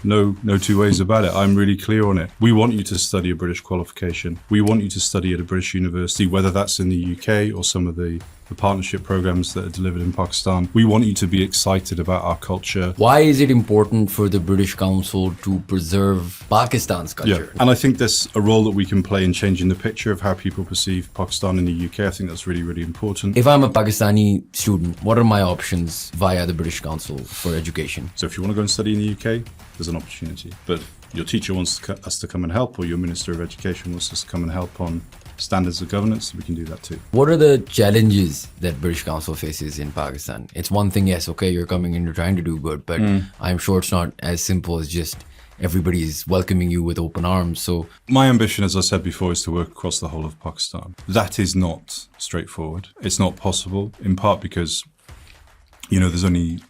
No two ways about it. I'm really clear on it. We want you to study a British qualification. We want you to study at a British university, whether that's in the UK or some of the partnership programs that are delivered in Pakistan. We want you to be excited about our culture. Why is it important for the British Council to preserve Pakistan's culture? Yeah, and I think there's a role that we can play in changing the picture of how people perceive Pakistan in the UK. I think that's really, really important. If I'm a Pakistani student, what are my options via the British Council for education? So if you want to go and study in the UK, there's an opportunity. But your teacher wants us to come and help, or your Minister of Education wants us to come and help on standards of governance, we can do that too. What are the challenges that British Council faces in Pakistan? It's one thing, yes, okay, you're coming in, you're trying to do good, but I'm sure it's not as simple as just everybody's welcoming you with open arms. So my ambition, as I said before, is to work across the whole of Pakistan. That is not straightforward. It's not possible, in part because, there's only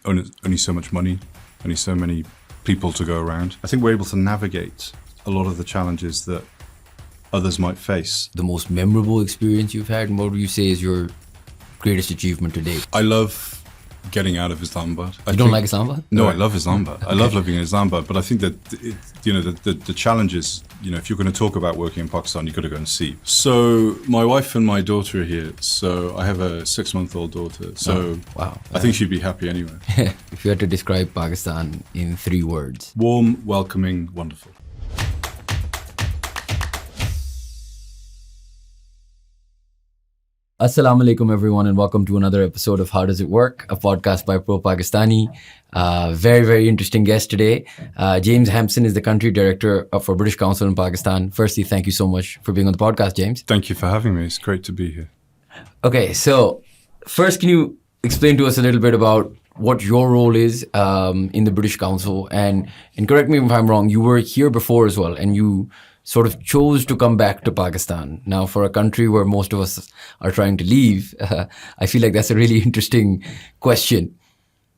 so much money, only so many people to go around. I think we're able to navigate a lot of the challenges that others might face. The most memorable experience you've had, and what would you say is your greatest achievement to date? I love getting out of Islamabad. You don't like Islamabad? No, I love Islamabad. I love living in Islamabad, but I think that the challenges, if you're going to talk about working in Pakistan, you've got to go and see. So my wife and my daughter are here. So I have a 6-month-old daughter. So wow. I think she'd be happy anyway. If you had to describe Pakistan in 3 words. Warm, welcoming, wonderful. Assalamu alaikum everyone, and welcome to another episode of How Does It Work, a podcast by Pro Pakistani. Very, very interesting guest today. James Hampson is the country director for British Council in Pakistan. Firstly, thank you so much for being on the podcast, James. Thank you for having me. It's great to be here. Okay, so first, can you explain to us a little bit about what your role is in the British Council? And correct me if I'm wrong, you were here before as well, and you sort of chose to come back to Pakistan. Now, for a country where most of us are trying to leave, I feel like that's a really interesting question.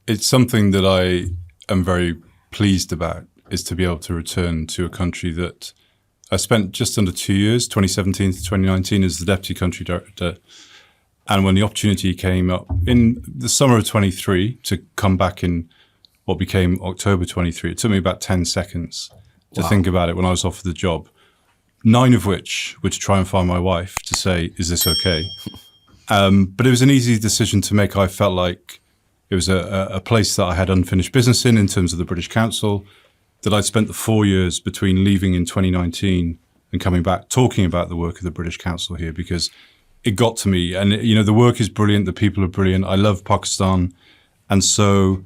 It's something that I am very pleased about, is to be able to return to a country that I spent just under 2 years, 2017 to 2019, as the deputy country director. And when the opportunity came up in the summer of 23 to come back in what became October 23, it took me about 10 seconds to think about it when I was offered the job. 9 of which were to try and find my wife to say, is this okay? But it was an easy decision to make. I felt like it was a place that I had unfinished business in terms of the British Council, that I'd spent the 4 years between leaving in 2019 and coming back, talking about the work of the British Council here, because it got to me. And, the work is brilliant. The people are brilliant. I love Pakistan. And so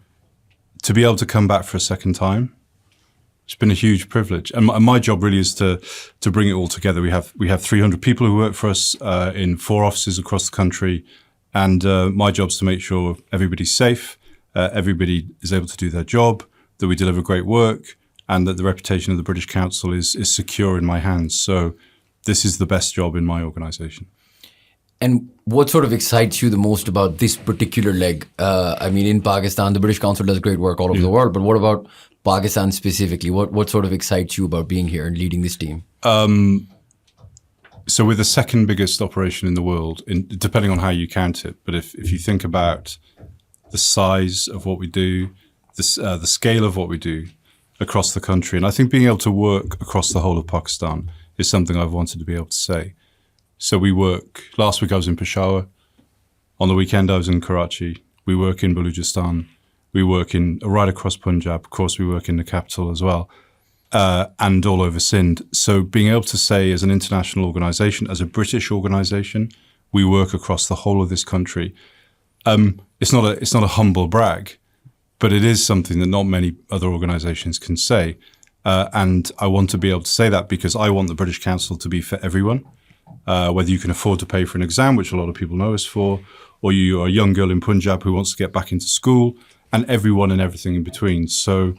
to be able to come back for a second time, it's been a huge privilege, and my job really is to bring it all together. We have 300 people who work for us in 4 offices across the country, and my job is to make sure everybody's safe, everybody is able to do their job, that we deliver great work, and that the reputation of the British Council is secure in my hands. So this is the best job in my organisation. And what sort of excites you the most about this particular leg? In Pakistan, the British Council does great work all over the world, but what about Pakistan specifically? What sort of excites you about being here and leading this team? So we're the second biggest operation in the world, depending on how you count it. But if you think about the size of what we do, the scale of what we do across the country, and I think being able to work across the whole of Pakistan is something I've wanted to be able to say. So we work, last week I was in Peshawar, on the weekend I was in Karachi, we work in Balochistan, we work right across Punjab, of course we work in the capital as well, and all over Sindh. So being able to say as an international organisation, as a British organisation, we work across the whole of this country. It's not a humble brag, but it is something that not many other organisations can say. And I want to be able to say that because I want the British Council to be for everyone. Whether you can afford to pay for an exam, which a lot of people know us for, or you are a young girl in Punjab who wants to get back into school, and everyone and everything in between. So,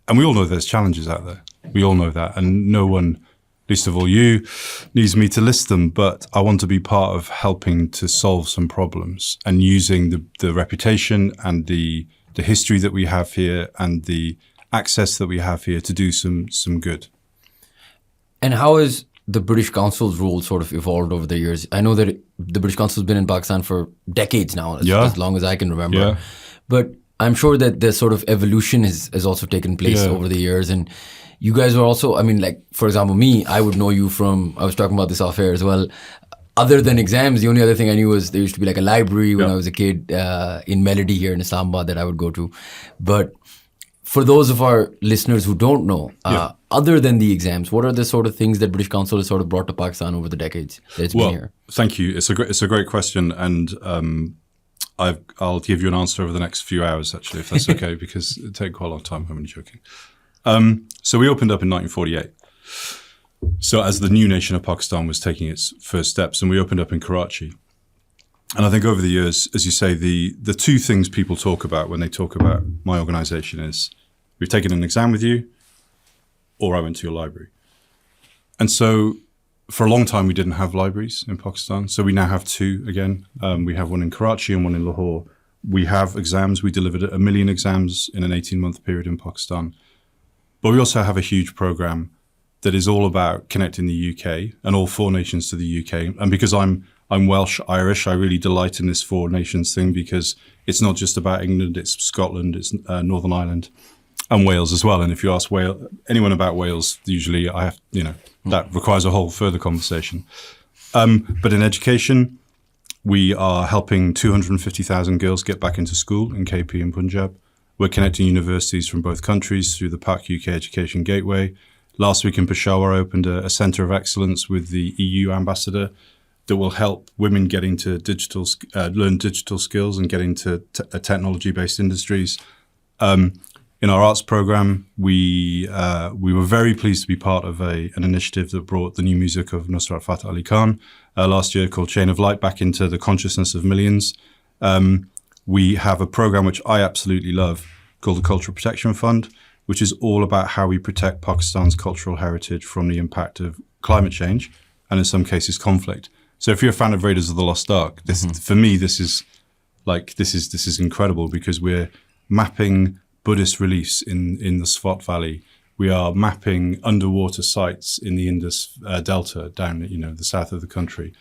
and we all know there's challenges out there. We all know that. And no one, least of all you, needs me to list them. But I want to be part of helping to solve some problems and using the reputation and the history that we have here and the access that we have here to do some good. And how has the British Council's role sort of evolved over the years? I know that the British Council has been in Pakistan for decades now, as long as I can remember. Yeah. But I'm sure that the sort of evolution has also taken place over the years. And you guys were also, I mean, like, for example, me, I would know you from, I was talking about this off air as well. Other than exams, the only other thing I knew was there used to be like a library when I was a kid in Melody here in Islamabad that I would go to. But for those of our listeners who don't know, other than the exams, what are the sort of things that British Council has sort of brought to Pakistan over the decades that it's been here? Thank you. It's a great question, and I'll give you an answer over the next few hours, actually, if that's okay, because it take quite a long time. I'm only joking. So we opened up in 1948. So as the new nation of Pakistan was taking its first steps, and we opened up in Karachi. And I think over the years, as you say, the two things people talk about when they talk about my organization is we've taken an exam with you, or I went to your library. And so for a long time, we didn't have libraries in Pakistan. So we now have two again. We have one in Karachi and one in Lahore. We have exams. We delivered 1 million exams in an 18-month period in Pakistan. But we also have a huge program that is all about connecting the UK and all 4 nations to the UK. And because I'm Welsh, Irish, I really delight in this 4 nations thing, because it's not just about England, it's Scotland, it's Northern Ireland and Wales as well. And if you ask anyone about Wales, usually I have, that requires a whole further conversation. But in education, we are helping 250,000 girls get back into school in KP and Punjab. We're connecting universities from both countries through the PAC UK Education Gateway. Last week in Peshawar, I opened a centre of excellence with the EU ambassador that will help women get into learn digital skills and get into technology-based industries. In our arts program, we were very pleased to be part of an initiative that brought the new music of Nusrat Fateh Ali Khan last year, called Chain of Light, back into the consciousness of millions. We have a program which I absolutely love called the Cultural Protection Fund, which is all about how we protect Pakistan's cultural heritage from the impact of climate change and in some cases conflict. So if you're a fan of Raiders of the Lost Ark, for me, this is incredible, because we're mapping Buddhist reliefs in the Swat Valley. We are mapping underwater sites in the Indus Delta down, the south of the country,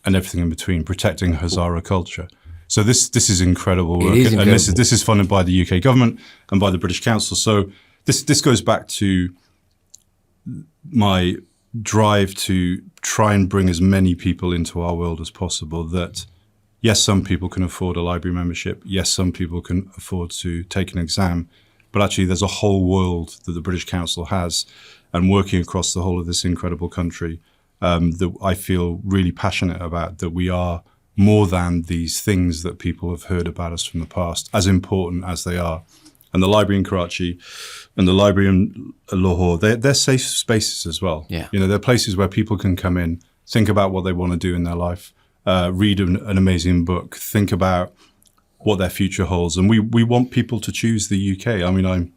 and everything in between, protecting Hazara culture. So this is incredible work, and this is funded by the UK government and by the British Council. So this goes back to my drive to try and bring as many people into our world as possible. That yes, some people can afford a library membership. Yes, some people can afford to take an exam, but actually there's a whole world that the British Council has, and working across the whole of this incredible country, that I feel really passionate about, that we are more than these things that people have heard about us from the past, as important as they are. And the library in Karachi and the library in Lahore, they're safe spaces as well. Yeah. They're places where people can come in, think about what they want to do in their life, read an amazing book, think about what their future holds. And we want people to choose the UK. I mean, I'm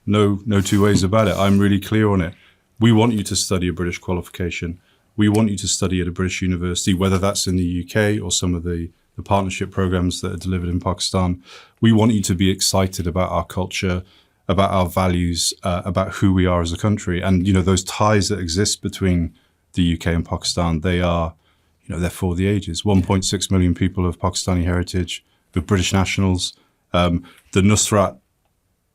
no two ways about it. I'm really clear on it. We want you to study a British qualification. We want you to study at a British university, whether that's in the UK or some of the partnership programs that are delivered in Pakistan. We want you to be excited about our culture, about our values, about who we are as a country. And, those ties that exist between the UK and Pakistan, they're for the ages. 1.6 million people of Pakistani heritage, the British nationals. The Nusrat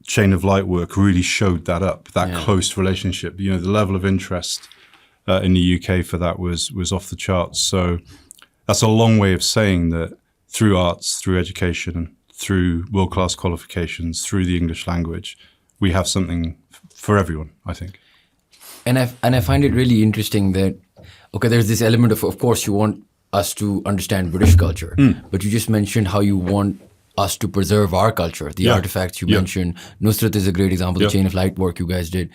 Chain of Light work really showed that up, that close relationship. The level of interest in the UK for that was off the charts. So that's a long way of saying that through arts, through education, through world-class qualifications, through the English language, we have something for everyone, I think. And I find it really interesting that, okay, there's this element of course, you want us to understand British culture, but you just mentioned how you want us to preserve our culture, the artifacts you mentioned. Nusrat is a great example, the Chain of Light work you guys did.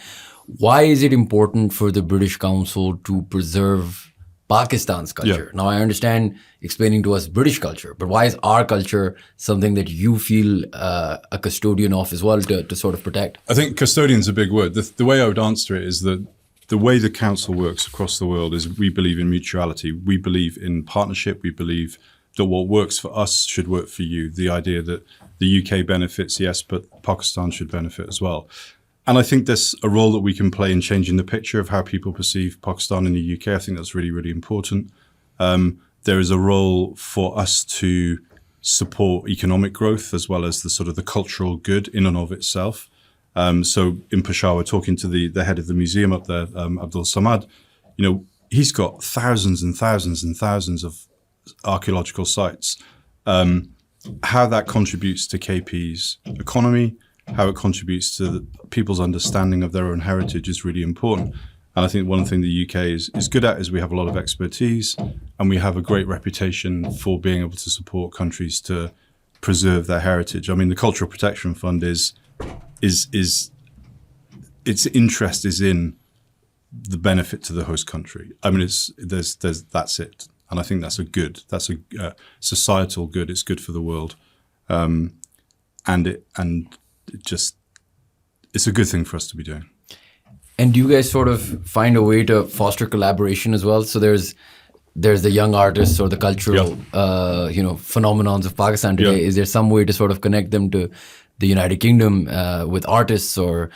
Why is it important for the British Council to preserve Pakistan's culture? Now, I understand explaining to us British culture, but why is our culture something that you feel a custodian of as well to sort of protect? I think custodian's a big word. The way I would answer it is that the way the council works across the world is we believe in mutuality. We believe in partnership. We believe that what works for us should work for you. The idea that the UK benefits, yes, but Pakistan should benefit as well. And I think there's a role that we can play in changing the picture of how people perceive Pakistan in the UK. I think that's really, really important. There is a role for us to support economic growth as well as the sort of the cultural good in and of itself. So in Peshawar, talking to the head of the museum up there, Abdul Samad, he's got thousands and thousands and thousands of archaeological sites. How that contributes to KP's economy, how it contributes to people's understanding of their own heritage is really important. And I think one thing the UK is good at is we have a lot of expertise, and we have a great reputation for being able to support countries to preserve their heritage. I mean, the Cultural Protection Fund is its interest is in the benefit to the host country. I mean, there's that's it, and I think that's a societal good. It's good for the world, it's a good thing for us to be doing. And do you guys sort of find a way to foster collaboration as well? So there's the young artists or the cultural, phenomenons of Pakistan today. Yeah. Is there some way to sort of connect them to the United Kingdom with artists or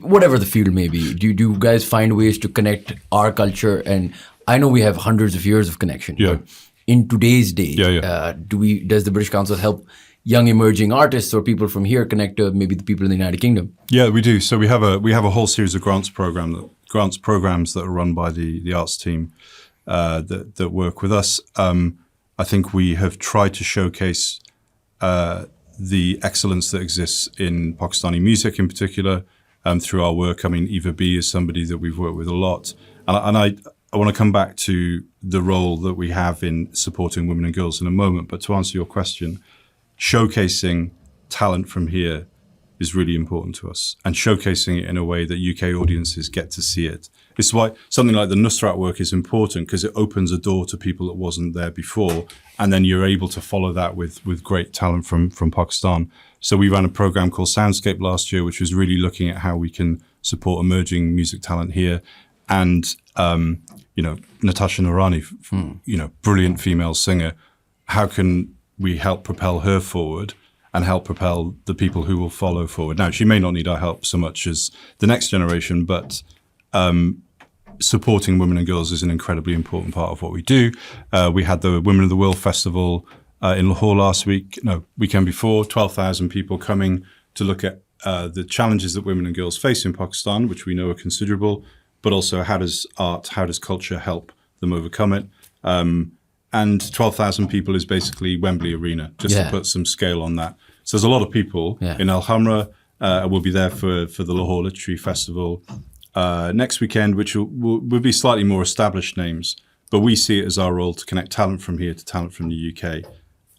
whatever the field may be? Do you guys find ways to connect our culture? And I know we have hundreds of years of connection. Yeah. But in today's day, does the British Council help young emerging artists or people from here connect to maybe the people in the United Kingdom? Yeah, we do. So we have a whole series of grants programs that are run by the arts team that work with us. I think we have tried to showcase the excellence that exists in Pakistani music in particular through our work. I mean, Eva B is somebody that we've worked with a lot. And I want to come back to the role that we have in supporting women and girls in a moment. But to answer your question, showcasing talent from here is really important to us, and showcasing it in a way that UK audiences get to see it. It's why something like the Nusrat work is important, because it opens a door to people that wasn't there before, and then you're able to follow that with great talent from Pakistan. So we ran a program called Soundscape last year, which was really looking at how we can support emerging music talent here. And, Natasha Noorani, brilliant female singer, how can we help propel her forward and help propel the people who will follow forward? Now, she may not need our help so much as the next generation, but supporting women and girls is an incredibly important part of what we do. We had the Women of the World Festival in Lahore weekend before, 12,000 people coming to look at the challenges that women and girls face in Pakistan, which we know are considerable, but also how does culture help them overcome it? And 12,000 people is basically Wembley Arena, just to put some scale on that. So there's a lot of people in Al Hamra. We'll be there for the Lahore Literary Festival next weekend, which will be slightly more established names. But we see it as our role to connect talent from here to talent from the UK.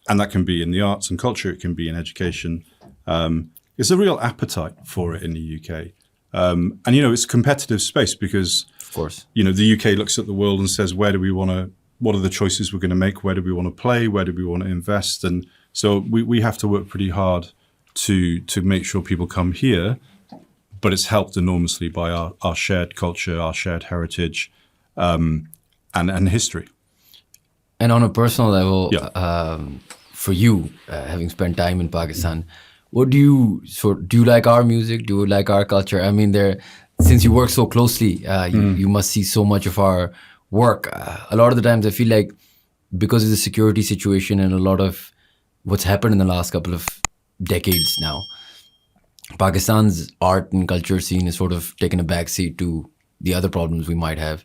And that can be in the arts and culture. It can be in education. There's a real appetite for it in the UK. And, it's a competitive space because, of course, the UK looks at the world and says, what are the choices we're going to make? Where do we want to play? Where do we want to invest? And so we have to work pretty hard to make sure people come here, but it's helped enormously by our shared culture, our shared heritage, and history. And on a personal level, for you, having spent time in Pakistan, do you like our music? Do you like our culture? I mean, since you work so closely, you must see so much of our work. A lot of the times I feel like because of the security situation and a lot of what's happened in the last couple of decades now, Pakistan's art and culture scene is sort of taken a backseat to the other problems we might have.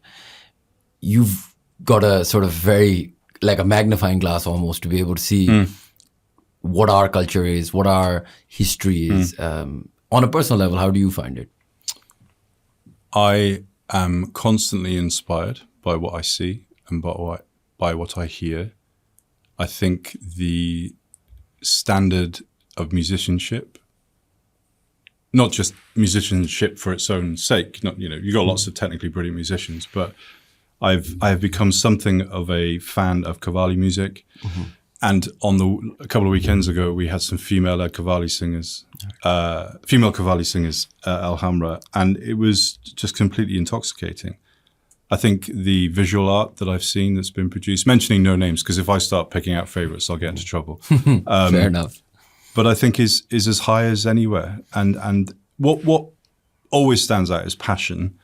You've got a sort of very, like a magnifying glass almost, to be able to see what our culture is, what our history is. On a personal level, how do you find it? I am constantly inspired by what I see and by what I hear. I think the standard of musicianship, not just musicianship for its own sake, you've got lots of technically brilliant musicians, but I've become something of a fan of Qawwali music. Mm-hmm. And a couple of weekends ago, we had some female Qawwali singers, Al Hamra, and it was just completely intoxicating. I think the visual art that I've seen that's been produced, mentioning no names, because if I start picking out favorites, I'll get into trouble. Fair enough. But I think is as high as anywhere. And what always stands out is passion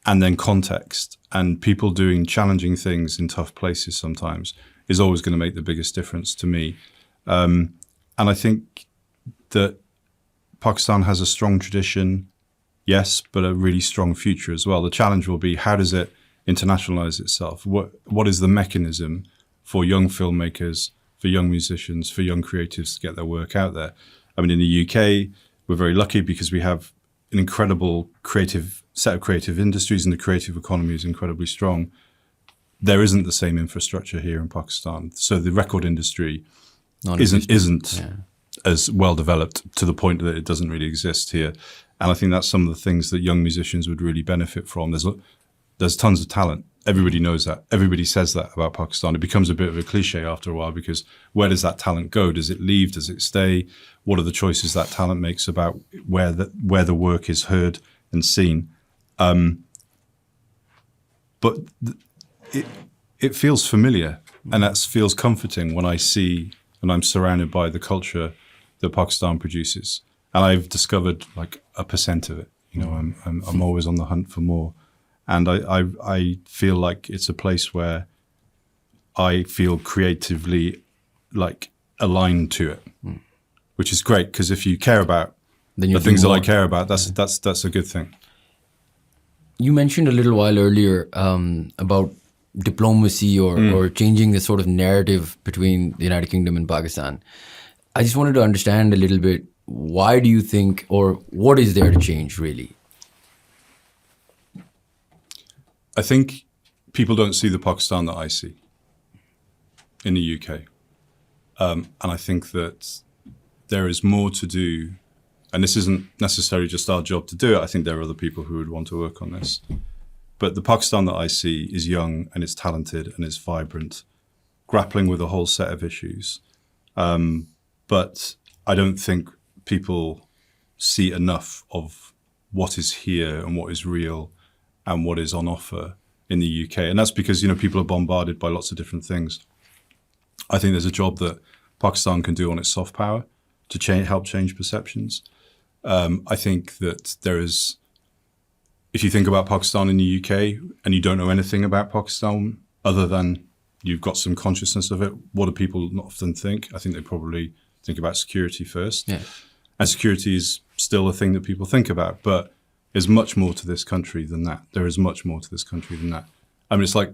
and then context, and people doing challenging things in tough places sometimes is always going to make the biggest difference to me. And I think that Pakistan has a strong tradition, yes, but a really strong future as well. The challenge will be, how does it internationalize itself? What is the mechanism for young filmmakers, for young musicians, for young creatives to get their work out there? I mean, in the UK, we're very lucky because we have an incredible set of creative industries, and the creative economy is incredibly strong. There isn't the same infrastructure here in Pakistan. So the record industry isn't as well developed, to the point that it doesn't really exist here. And I think that's some of the things that young musicians would really benefit from. There's tons of talent. Everybody knows that. Everybody says that about Pakistan. It becomes a bit of a cliche after a while, because where does that talent go? Does it leave? Does it stay? What are the choices that talent makes about where the work is heard and seen? But it feels familiar, and that feels comforting when I see and I'm surrounded by the culture that Pakistan produces. And I've discovered like 1% of it. I'm always on the hunt for more. And I feel like it's a place where I feel creatively like aligned to it, which is great, because if you care about the things that I care about, that's a good thing. You mentioned a little while earlier about diplomacy or changing the sort of narrative between the United Kingdom and Pakistan. I just wanted to understand a little bit, why do you think, or what is there to change really? I think people don't see the Pakistan that I see in the UK. And I think that there is more to do. And this isn't necessarily just our job to do it. I think there are other people who would want to work on this. But the Pakistan that I see is young, and it's talented, and it's vibrant, grappling with a whole set of issues. But I don't think people see enough of what is here and what is real and what is on offer in the UK. And that's because, people are bombarded by lots of different things. I think there's a job that Pakistan can do on its soft power to help change perceptions. I think that there is, if you think about Pakistan in the UK and you don't know anything about Pakistan other than you've got some consciousness of it, what do people not often think? I think they probably think about security first. Yeah. And security is still a thing that people think about, but there's much more to this country than that. There is much more to this country than that. I mean, it's like,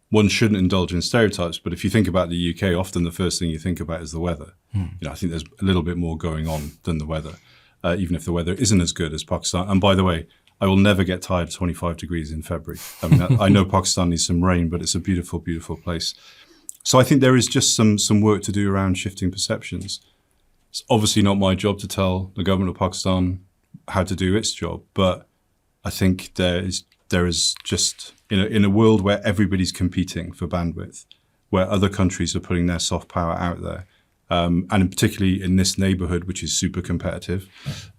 one shouldn't indulge in stereotypes, but if you think about the UK, often the first thing you think about is the weather. I think there's a little bit more going on than the weather, even if the weather isn't as good as Pakistan. And by the way, I will never get tired of 25 degrees in February. I mean, I know Pakistan needs some rain, but it's a beautiful, beautiful place. So I think there is just some work to do around shifting perceptions. It's obviously not my job to tell the government of Pakistan how to do its job, but I think there is just, in a world where everybody's competing for bandwidth, where other countries are putting their soft power out there, and particularly in this neighborhood, which is super competitive,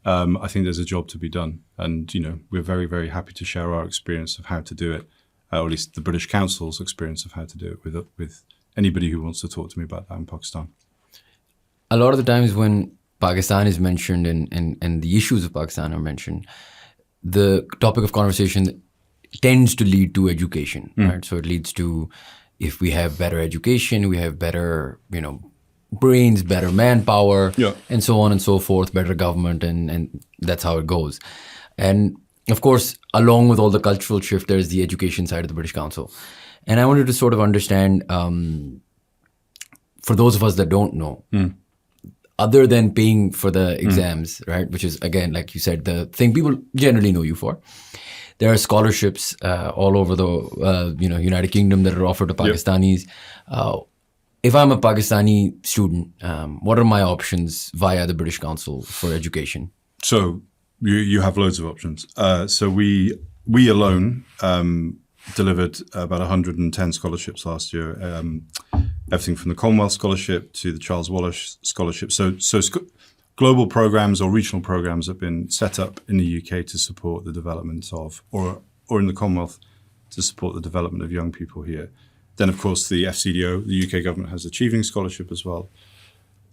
I think there's a job to be done. And, we're very, very happy to share our experience of how to do it, or at least the British Council's experience of how to do it with anybody who wants to talk to me about that in Pakistan. A lot of the times when Pakistan is mentioned and the issues of Pakistan are mentioned, the topic of conversation tends to lead to education, right? So it leads to, if we have better education, we have better, brains, better manpower, and so on and so forth, better government, and that's how it goes. And of course, along with all the cultural shift, there's the education side of the British Council. And I wanted to sort of understand, for those of us that don't know, other than paying for the exams, right, which is, again, like you said, the thing people generally know you for, there are scholarships all over the United Kingdom that are offered to Pakistanis. If I'm a Pakistani student, what are my options via the British Council for education? So you have loads of options. So we alone delivered about 110 scholarships last year. Everything from the Commonwealth Scholarship to the Charles Wallace Scholarship. So global programs or regional programs have been set up in the UK to support the development of, or in the Commonwealth to support the development of young people here. Then, of course, the FCDO, the UK government, has Achieving Scholarship as well.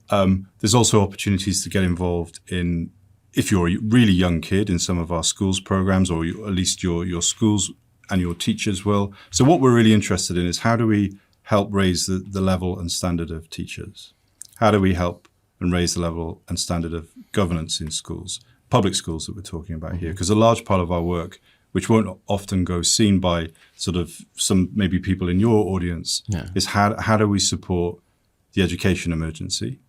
There's also opportunities to get involved in, if you're a really young kid, in some of our schools programs, or at least your schools and your teachers will. So what we're really interested in is how do we help raise the level and standard of teachers? How do we help and raise the level and standard of governance in schools, public schools that we're talking about here? Because a large part of our work, which won't often go seen by sort of some maybe people in your audience, is how do we support the education emergency?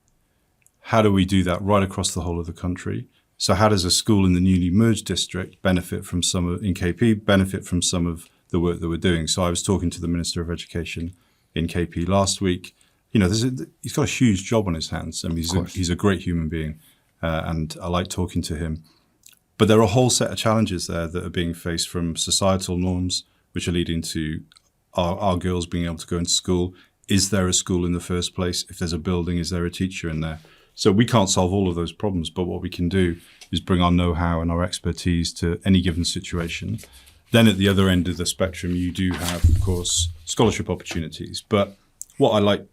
How do we do that right across the whole of the country? So how does a school in the newly merged district benefit from in KP, benefit from some of the work that we're doing? So I was talking to the Minister of Education in KP last week. You know, he's got a huge job on his hands. I mean, he's a great human being, and I like talking to him. But there are a whole set of challenges there that are being faced from societal norms, which are leading to our girls being able to go into school. Is there a school in the first place? If there's a building, is there a teacher in there? So we can't solve all of those problems, but what we can do is bring our know-how and our expertise to any given situation. Then at the other end of the spectrum, you do have, of course, scholarship opportunities. But what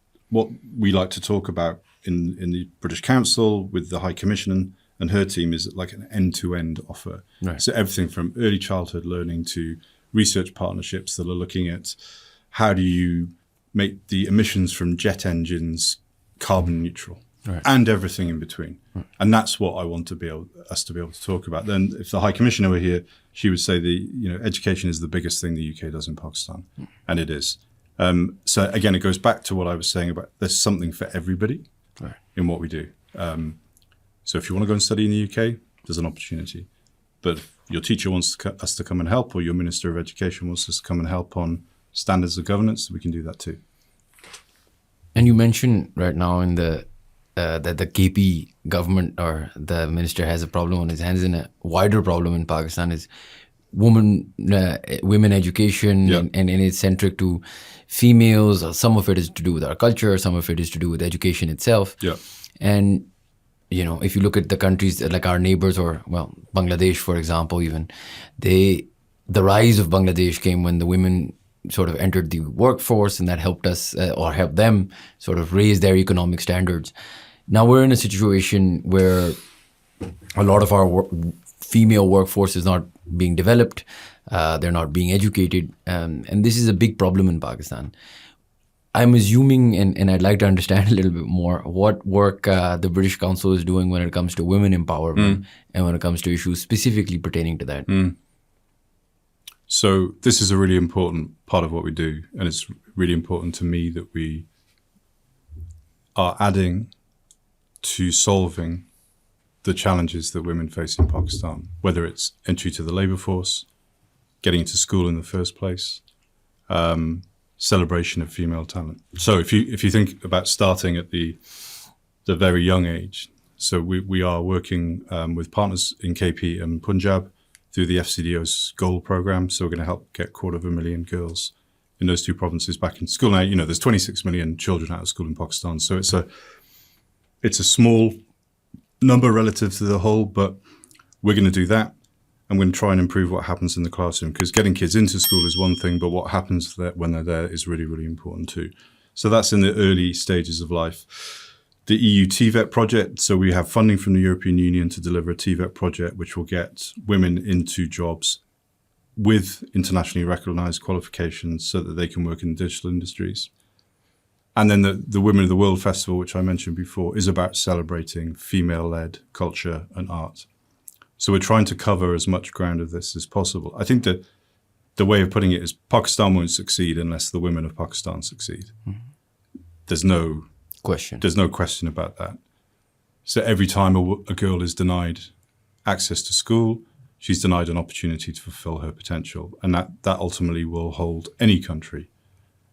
we like to talk about in the British Council with the High Commission and her team is like an end-to-end offer. Right. So everything from early childhood learning to research partnerships that are looking at how do you make the emissions from jet engines carbon neutral. Right. And everything in between. Right. And that's what I want us to be able to talk about. Then if the High Commissioner were here, she would say education is the biggest thing the UK does in Pakistan. And it is. So again, it goes back to what I was saying about there's something for everybody in what we do. So if you want to go and study in the UK, there's an opportunity. But if your teacher wants us to come and help, or your Minister of Education wants us to come and help on standards of governance, we can do that too. And you mentioned right now in that the KP government or the minister has a problem on his hands, and a wider problem in Pakistan is women education, and it's centric to females. Some of it is to do with our culture, some of it is to do with education itself. And if you look at the countries like our neighbors, or Bangladesh, for example, even the rise of Bangladesh came when the women sort of entered the workforce, and that helped us or helped them sort of raise their economic standards. Now we're in a situation where a lot of our female workforce is not being developed. They're not being educated. And this is a big problem in Pakistan. I'm assuming, and I'd like to understand a little bit more, what work the British Council is doing when it comes to women empowerment and when it comes to issues specifically pertaining to that. So this is a really important part of what we do. And it's really important to me that we are adding to solving the challenges that women face in Pakistan, whether it's entry to the labor force, getting into school in the first place, celebration of female talent. So if you think about starting at the very young age, so we are working with partners in KP and Punjab through the FCDO's goal program. So we're going to help get 250,000 girls in those two provinces back in school. Now, there's 26 million children out of school in Pakistan, so it's a small number relative to the whole, but we're going to do that. I'm going to try and improve what happens in the classroom, because getting kids into school is one thing, but what happens when they're there is really, really important too. So that's in the early stages of life. The EU TVET project, so we have funding from the European Union to deliver a TVET project, which will get women into jobs with internationally recognized qualifications so that they can work in digital industries. And then the Women of the World Festival, which I mentioned before, is about celebrating female-led culture and art. So we're trying to cover as much ground of this as possible. I think that the way of putting it is Pakistan won't succeed unless the women of Pakistan succeed. There's no question about that. So every time a girl is denied access to school, she's denied an opportunity to fulfill her potential. And that ultimately will hold any country,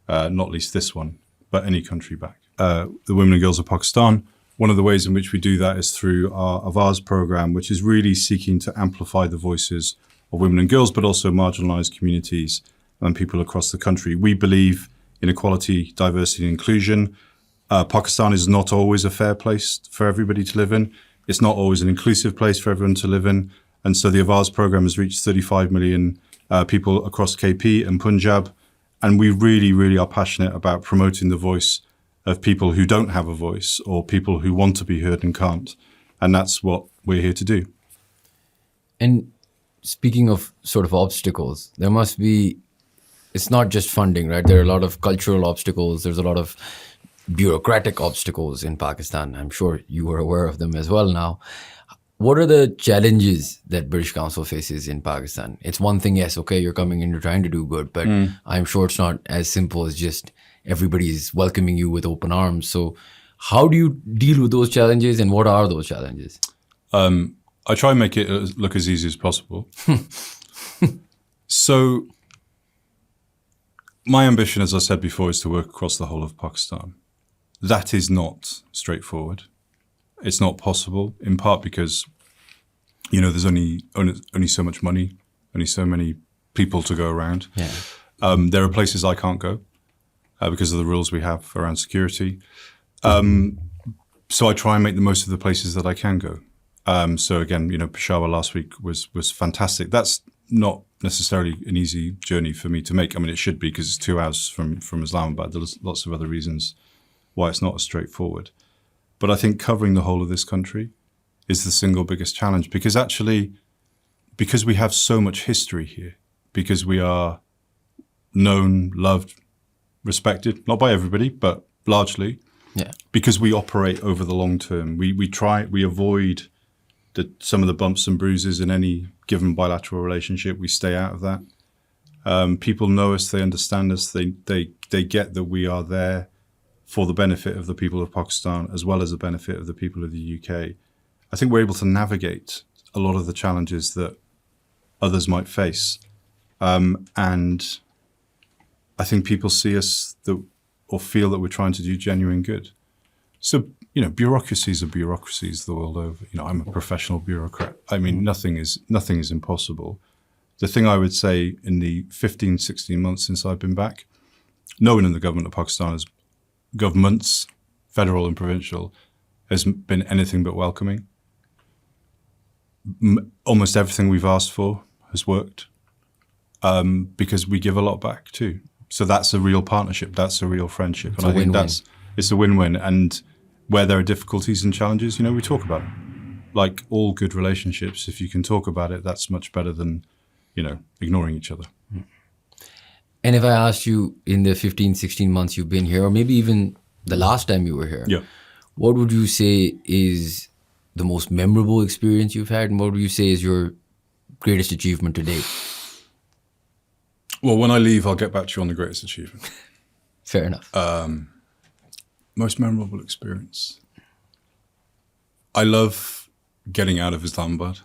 not least this one, but any country back. The Women and Girls of Pakistan, one of the ways in which we do that is through our Avaz program, which is really seeking to amplify the voices of women and girls, but also marginalized communities and people across the country. We believe in equality, diversity, and inclusion. Pakistan is not always a fair place for everybody to live in. It's not always an inclusive place for everyone to live in. And so the Avaz program has reached 35 million people across KP and Punjab. And we really, really are passionate about promoting the voice of people who don't have a voice, or people who want to be heard and can't. And that's what we're here to do. And speaking of sort of obstacles, there must be it's not just funding, right? There are a lot of cultural obstacles. There's a lot of bureaucratic obstacles in Pakistan. I'm sure you are aware of them as well now. What are the challenges that British Council faces in Pakistan? It's one thing, yes, okay, you're coming in, you're trying to do good, but I'm sure it's not as simple as just everybody's welcoming you with open arms. So how do you deal with those challenges, and what are those challenges? I try and make it look as easy as possible. So my ambition, as I said before, is to work across the whole of Pakistan. That is not straightforward. It's not possible, in part because, there's only so much money, only so many people to go around. Yeah. There are places I can't go because of the rules we have around security. So I try and make the most of the places that I can go. So again, Peshawar last week was fantastic. That's not necessarily an easy journey for me to make. I mean, it should be because it's 2 hours from Islamabad. There's lots of other reasons why it's not as straightforward. But I think covering the whole of this country is the single biggest challenge because we have so much history here, because we are known, loved, respected, not by everybody, but largely, because we operate over the long term. We avoid some of the bumps and bruises in any given bilateral relationship. We stay out of that. People know us, they understand us, they get that we are there for the benefit of the people of Pakistan as well as the benefit of the people of the UK. I think we're able to navigate a lot of the challenges that others might face. And I think people see us or feel that we're trying to do genuine good. So, bureaucracies are bureaucracies the world over. I'm a professional bureaucrat. I mean, nothing is impossible. The thing I would say in the 15, 16 months since I've been back, no one in the government of Pakistan governments, federal and provincial, has been anything but welcoming. Almost everything we've asked for has worked because we give a lot back too. So that's a real partnership. That's a real friendship. It's a win-win. It's a win-win. And where there are difficulties and challenges, we talk about it. Like all good relationships, if you can talk about it, that's much better than, ignoring each other. And if I asked you in the 15, 16 months you've been here, or maybe even the last time you were here, what would you say is the most memorable experience you've had? And what would you say is your greatest achievement to date? Well, when I leave, I'll get back to you on the greatest achievement. Fair enough. Most memorable experience. I love getting out of Islamabad.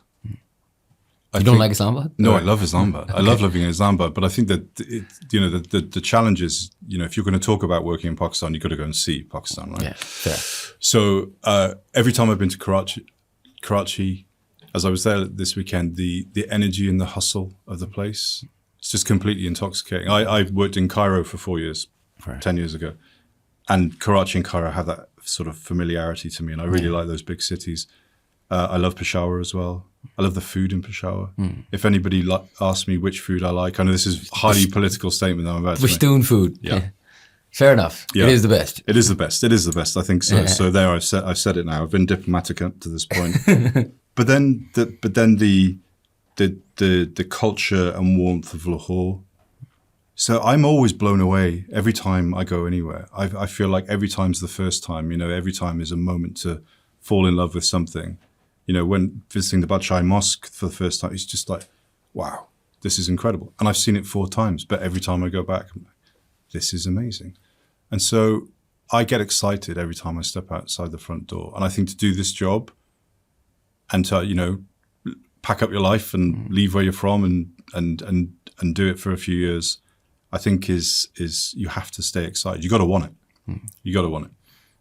You don't like Islamabad? No, I love Islamabad. Okay. I love living in Islamabad, but I think that the challenge is, if you're going to talk about working in Pakistan, you've got to go and see Pakistan, right? Yeah, fair. So every time I've been to Karachi, as I was there this weekend, the energy and the hustle of the place, it's just completely intoxicating. I worked in Cairo for 4 years, 10 years ago, and Karachi and Cairo have that sort of familiarity to me, and I really like those big cities. I love Peshawar as well. I love the food in Peshawar. If anybody asks me which food I like, I know this is a highly political statement that I'm about to make. Pashtun food. Yeah. Fair enough. Yeah. It is the best. It is the best. It is the best. I think so. Yeah. So there, I've said it now. I've been diplomatic up to this point. but then the culture and warmth of Lahore. So I'm always blown away every time I go anywhere. I feel like every time's the first time. Every time is a moment to fall in love with something. When visiting the Badshai Mosque for the first time, it's just like, wow, this is incredible. And I've seen it 4 times, but every time I go back, I'm like, this is amazing. And so I get excited every time I step outside the front door. And I think to do this job and to, pack up your life and leave where you're from and do it for a few years, I think is you have to stay excited. You got to want it. You got to want it.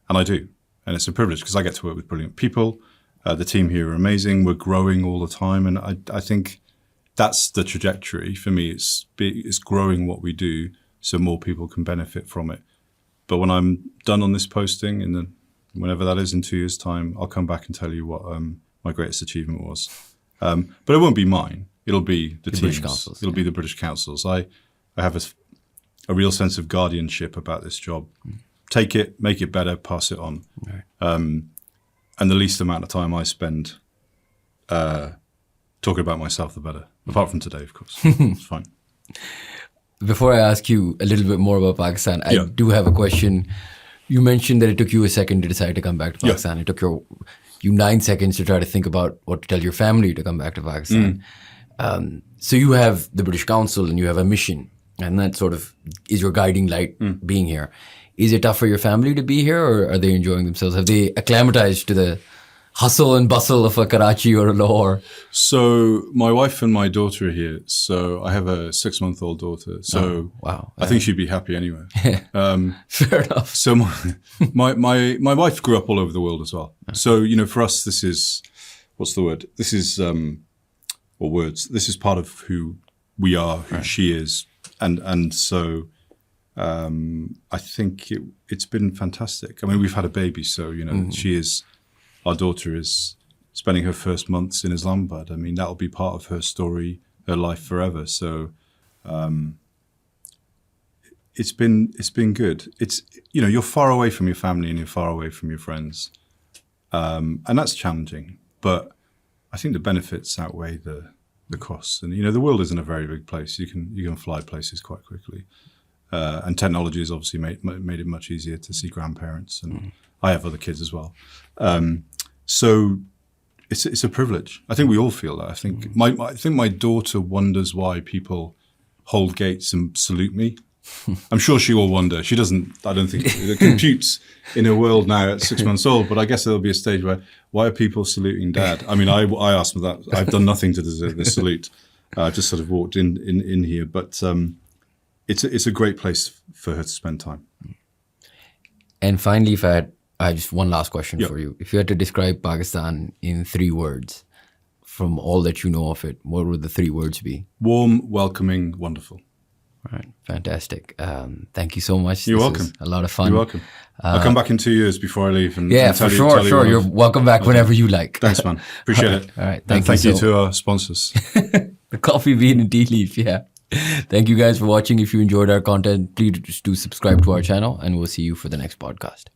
And I do. And it's a privilege because I get to work with brilliant people. The team here are amazing. We're growing all the time. And I think that's the trajectory for me. It's growing what we do so more people can benefit from it. But when I'm done on this posting, and then whenever that is in 2 years' time, I'll come back and tell you what my greatest achievement was. But it won't be mine. It'll be the team's. British Councils. It'll be the British Councils. I have a real sense of guardianship about this job. Take it, make it better, pass it on. Right. And the least amount of time I spend talking about myself, the better. Apart from today, of course. It's fine. before I ask you a little bit more about Pakistan, I Yeah. do have a question. You mentioned that it took you a second to decide to come back to Pakistan. It took you 9 seconds to try to think about what to tell your family to come back to Pakistan. So you have the British Council and you have a mission, and that sort of is your guiding light being here. Is it tough for your family to be here, or are they enjoying themselves? Have they acclimatized to the hustle and bustle of a Karachi or a Lahore? So my wife and my daughter are here. So I have a 6-month-old daughter. So wow. I think she'd be happy anyway. Fair enough. So my wife grew up all over the world as well. So, for us, this is, what's the word? This is, or words, this is part of who we are, who she is. And so I think it's been fantastic. I mean, we've had a baby, so, our daughter is spending her first months in Islamabad. I mean, that'll be part of her story, her life forever. So it's been good. It's, you're far away from your family and you're far away from your friends. And that's challenging, but I think the benefits outweigh the costs. And, the world isn't a very big place. You can fly places quite quickly. And technology has obviously made it much easier to see grandparents, and I have other kids as well. So it's a privilege. I think we all feel that. I think my daughter wonders why people hold gates and salute me. I'm sure she will wonder. She doesn't. I don't think it computes in her world now at 6 months old. But I guess there'll be a stage why are people saluting Dad? I mean, I asked her that. I've done nothing to deserve this salute. I just sort of walked in here, but. It's a great place for her to spend time. And finally, if I have just one last question for you. If you had to describe Pakistan in 3 words, from all that you know of it, what would the 3 words be? Warm, welcoming, wonderful. All right, fantastic. Thank you so much. You're This welcome. was a lot of fun. You're welcome. I'll come back in 2 years before I leave. And Yeah, tell for you sure. You're welcome back whenever you like. Thanks, man. Appreciate it. All right, And thank you to our sponsors. The coffee bean and tea leaf, yeah. Thank you guys for watching. If you enjoyed our content, please do subscribe to our channel, and we'll see you for the next podcast.